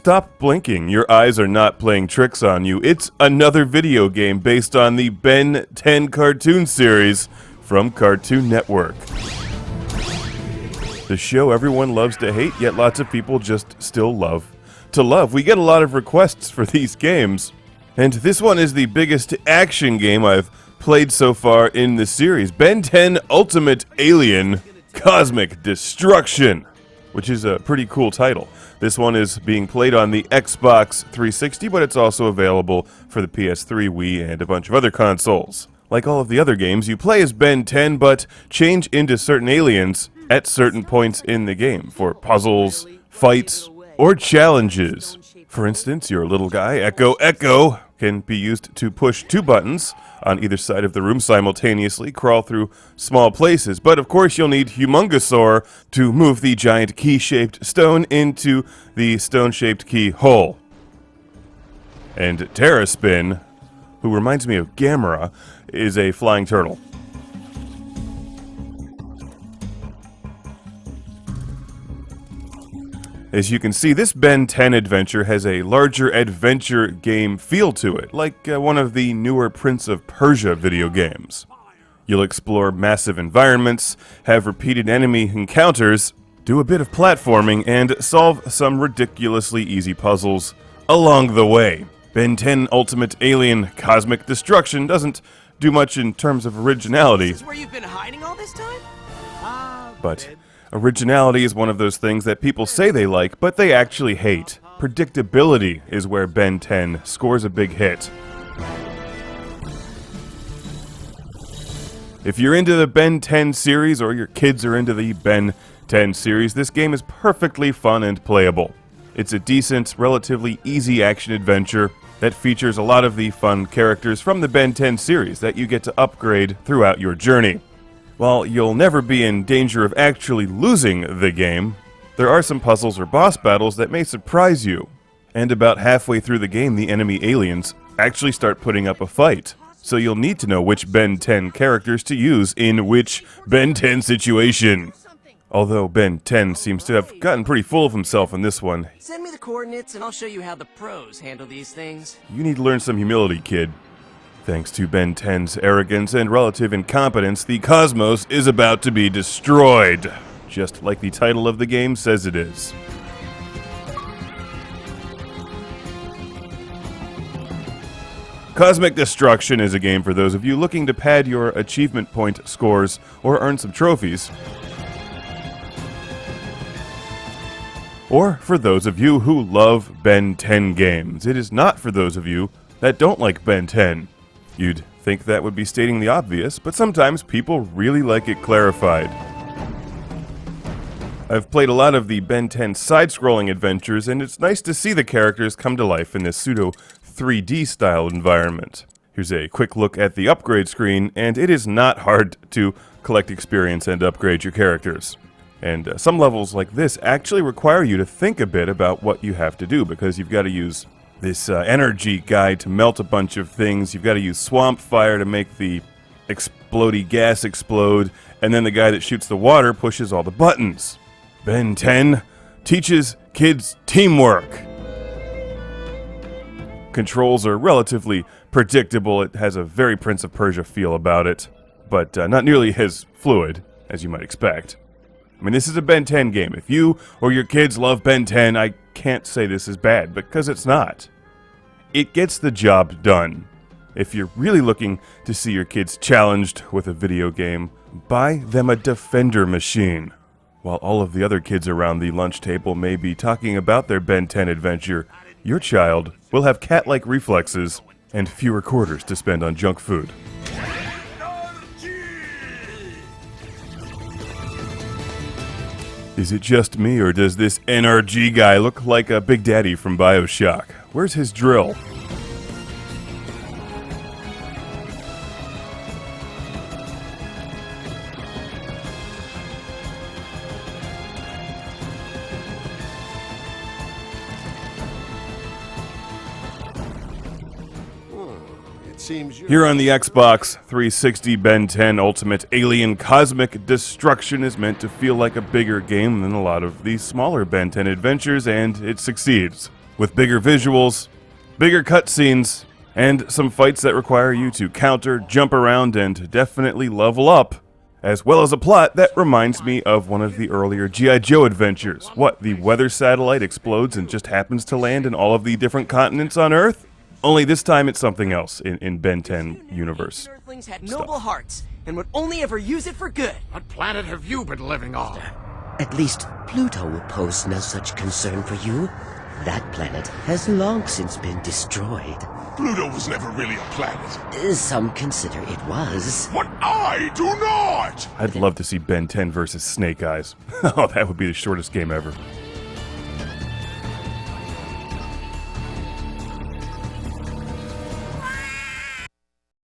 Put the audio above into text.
Stop blinking. Your eyes are not playing tricks on you. It's another video game based on the Ben 10 cartoon series from Cartoon Network. The show everyone loves to hate, yet lots of people just still love to love. We get a lot of requests for these games, and this one is the biggest action game I've played so far in the series. Ben 10 Ultimate Alien Cosmic Destruction, which is a pretty cool title. This one is being played on the Xbox 360, but it's also available for the PS3, Wii, and a bunch of other consoles. Like all of the other games, you play as Ben 10, but change into certain aliens at certain points in the game for puzzles, fights, or challenges. For instance, your little guy, Echo Echo, can be used to push two buttons on either side of the room simultaneously, crawl through small places. But of course you'll need Humongosaur to move the giant key-shaped stone into the stone-shaped key hole. And Terraspin, who reminds me of Gamera, is a flying turtle. As you can see, this Ben 10 adventure has a larger adventure game feel to it, like one of the newer Prince of Persia video games. You'll explore massive environments, have repeated enemy encounters, do a bit of platforming, and solve some ridiculously easy puzzles along the way. Ben 10 Ultimate Alien Cosmic Destruction doesn't do much in terms of originality. Is this where you've been hiding all this time? But originality is one of those things that people say they like, but they actually hate. Predictability is where Ben 10 scores a big hit. If you're into the Ben 10 series, or your kids are into the Ben 10 series, this game is perfectly fun and playable. It's a decent, relatively easy action-adventure that features a lot of the fun characters from the Ben 10 series that you get to upgrade throughout your journey. While you'll never be in danger of actually losing the game, there are some puzzles or boss battles that may surprise you. And about halfway through the game, the enemy aliens actually start putting up a fight. So you'll need to know which Ben 10 characters to use in which Ben 10 situation. Although Ben 10 seems to have gotten pretty full of himself in this one. Send me the coordinates and I'll show you how the pros handle these things. You need to learn some humility, kid. Thanks to Ben 10's arrogance and relative incompetence, the cosmos is about to be destroyed, just like the title of the game says it is. Cosmic Destruction is a game for those of you looking to pad your achievement point scores or earn some trophies. Or for those of you who love Ben 10 games. It is not for those of you that don't like Ben 10. You'd think that would be stating the obvious, but sometimes people really like it clarified. I've played a lot of the Ben 10 side-scrolling adventures, and it's nice to see the characters come to life in this pseudo 3D style environment. Here's a quick look at the upgrade screen, and it is not hard to collect experience and upgrade your characters. And some levels like this actually require you to think a bit about what you have to do, because you've got to use this energy guy to melt a bunch of things. You've got to use swamp fire to make the explodey gas explode, and then the guy that shoots the water pushes all the buttons. Ben 10 teaches kids teamwork. Controls are relatively predictable. It has a very Prince of Persia feel about it, but not nearly as fluid as you might expect. I mean, this is a Ben 10 game. If you or your kids love Ben 10, I can't say this is bad, because it's not. It gets the job done. If you're really looking to see your kids challenged with a video game, buy them a Defender machine. While all of the other kids around the lunch table may be talking about their Ben 10 adventure, your child will have cat-like reflexes and fewer quarters to spend on junk food. Is it just me, or does this NRG guy look like a Big Daddy from BioShock? Where's his drill? Here on the Xbox 360, Ben 10 Ultimate Alien Cosmic Destruction is meant to feel like a bigger game than a lot of these smaller Ben 10 adventures, and it succeeds. with bigger visuals, bigger cutscenes, and some fights that require you to counter, jump around, and definitely level up, as well as a plot that reminds me of one of the earlier G.I. Joe adventures. What, the weather satellite explodes and just happens to land in all of the different continents on Earth? Only this time it's something else in Ben 10 universe. Earthlings had noble hearts and would only ever use it for good. What planet have you been living on? At least Pluto will pose no such concern for you. That planet has long since been destroyed. Pluto was never really a planet. Some consider it was. But I do not! I'd love to see Ben 10 versus Snake Eyes. Oh, that would be the shortest game ever.